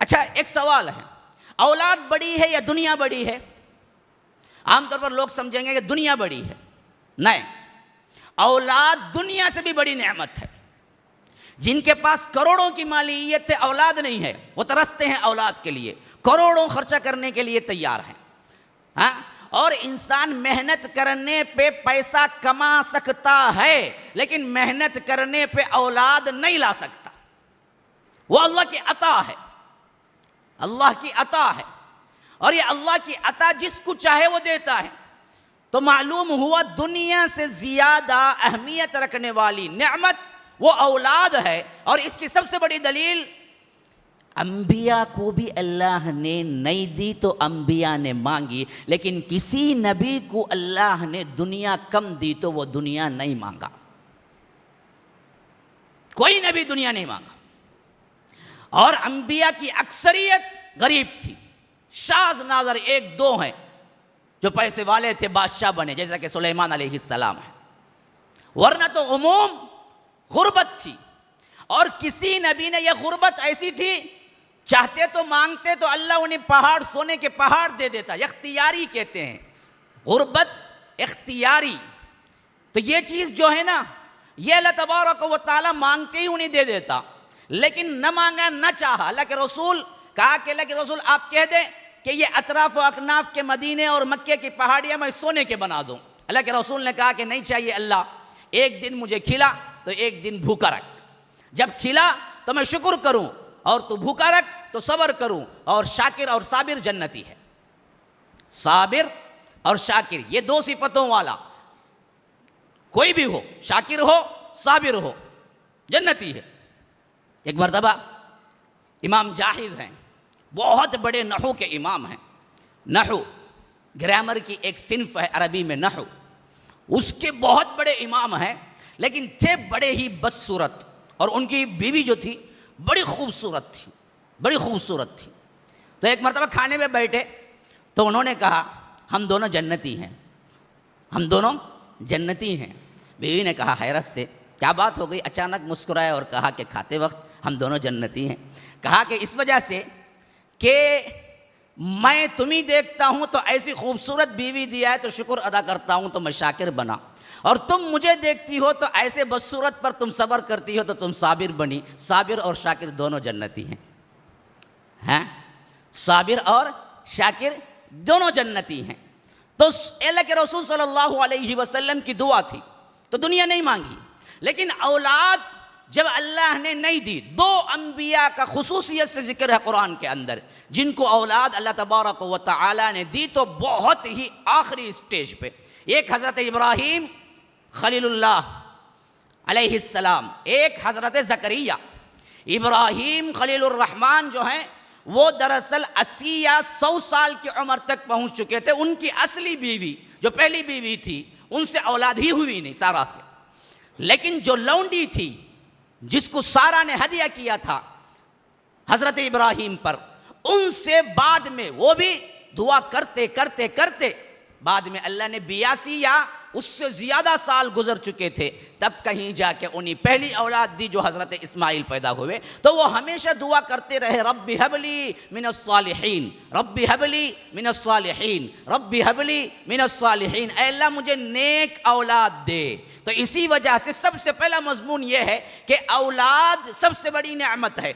अच्छा, एक सवाल है, औलाद बड़ी है या दुनिया बड़ी है? आमतौर पर लोग समझेंगे कि दुनिया बड़ी है। नहीं, औलाद दुनिया से भी बड़ी नेमत है। जिनके पास करोड़ों की मालियत है, औलाद नहीं है, वो तरसते हैं औलाद के लिए, करोड़ों खर्चा करने के लिए तैयार हैं। हाँ, और इंसान मेहनत करने पे पैसा कमा सकता है, लेकिन मेहनत करने पे औलाद नहीं ला सकता। वो अल्लाह की अता है, अल्लाह की अता है, और ये अल्लाह की अता जिसको चाहे वो देता है। तो मालूम हुआ दुनिया से ज्यादा अहमियत रखने वाली नेमत वो औलाद है। और इसकी सबसे बड़ी दलील, अंबिया को भी अल्लाह ने नहीं दी तो अंबिया ने मांगी, लेकिन किसी नबी को अल्लाह ने दुनिया कम दी तो वो दुनिया नहीं मांगा। कोई नबी दुनिया नहीं मांगा। और अंबिया की अक्सरियत गरीब थी, शाज नाजर एक दो हैं जो पैसे वाले थे, बादशाह बने, जैसा कि सुलेमान अलैहिस्सलाम है, वरना तो उमूम गुर्बत थी। और किसी नबी ने यह गुर्बत ऐसी थी, चाहते तो मांगते तो अल्लाह उन्हें पहाड़, सोने के पहाड़ दे देता। इख्तियारी कहते हैं, गुर्बत इख्तियारी। तो ये चीज़ जो है ना, ये अल्लाह तबारक व तआला मांगते ही उन्हें दे देता, लेकिन न मांगा न चाहा। अल्लाह के रसूल कहा कि अल्लाह के रसूल आप कह दें कि ये अतराफ व अकनाफ के मदीने और मक्के की पहाड़ियाँ मैं सोने के बना दूँ। अल्लाह के रसूल ने कहा कि नहीं चाहिए अल्लाह, एक दिन मुझे खिला तो एक दिन भूखा रख। जब खिला तो मैं शुक्र करूं, और तू भूखा रख तो सब्र करूं। और शाकिर और साबिर जन्नती है। साबिर और शाकिर, ये दो सिफतों वाला कोई भी हो, शाकिर हो साबिर हो, जन्नती है। एक मरतबा इमाम जाहिज हैं, बहुत बड़े नहू के इमाम हैं। नहू ग्रामर की एक सिन्फ है अरबी में, नहू, उसके बहुत बड़े इमाम हैं, लेकिन थे बड़े ही बदसूरत। और उनकी बीवी जो थी बड़ी खूबसूरत थी, बड़ी खूबसूरत थी। तो एक मरतबा खाने में बैठे तो उन्होंने कहा हम दोनों जन्नती हैं, हम दोनों जन्नती हैं। बीवी ने कहा हैरत से क्या बात हो गई? अचानक मुस्कुराए और कहा कि खाते वक्त हम दोनों जन्नती हैं। कहा कि इस वजह से कि मैं तुम्हें देखता हूँ तो ऐसी खूबसूरत बीवी दिया है तो शुक्र अदा करता हूँ तो मैं शाकिर बना, और तुम मुझे देखती हो तो ऐसे बदसूरत पर तुम सब्र करती हो तो तुम साबिर बनी। साबिर और शाकिर दोनों जन्नती हैं। हैं, साबिर और शाकिर दोनों जन्नती हैं। तो अल्लाह के रसूल सल्लल्लाहु अलैहि वसल्लम की दुआ थी तो दुनिया नहीं मांगी, लेकिन औलाद जब अल्लाह ने नहीं दी, दो अंबिया का खुसूसियत से जिक्र है कुरान के अंदर, जिनको औलाद अल्लाह तबारक व तआला ने दी तो बहुत ही आखिरी स्टेज पे। एक हज़रत इब्राहीम खलीलुल्लाह अलैहिस्सलाम, एक हज़रत ज़करिया। इब्राहीम खलीलुर रहमान जो हैं वो दरअसल 80 या 100 साल की उम्र तक पहुंच चुके थे। उनकी असली बीवी जो पहली बीवी थी उनसे औलाद ही हुई नहीं, सारा से। लेकिन जो लौंडी थी जिसको सारा ने हदिया किया था हज़रत इब्राहीम पर, उनसे बाद में वो भी दुआ करते करते करते बाद में अल्लाह ने 82 या उससे ज़्यादा साल गुजर चुके थे, तब कहीं जाके उन्हीं पहली औलाद दी जो हज़रत इस्माइल पैदा हुए। तो वो हमेशा दुआ करते रहे, रब्बी हबली मिनस सालिहीन, रब्बी हबली मिनस सालिहीन, रब्बी हबली मिनस सालिहीन, ऐ अल्लाह मुझे नेक औलाद दे। तो इसी वजह से सबसे पहला मजमून ये है कि औलाद सबसे बड़ी नेमत है।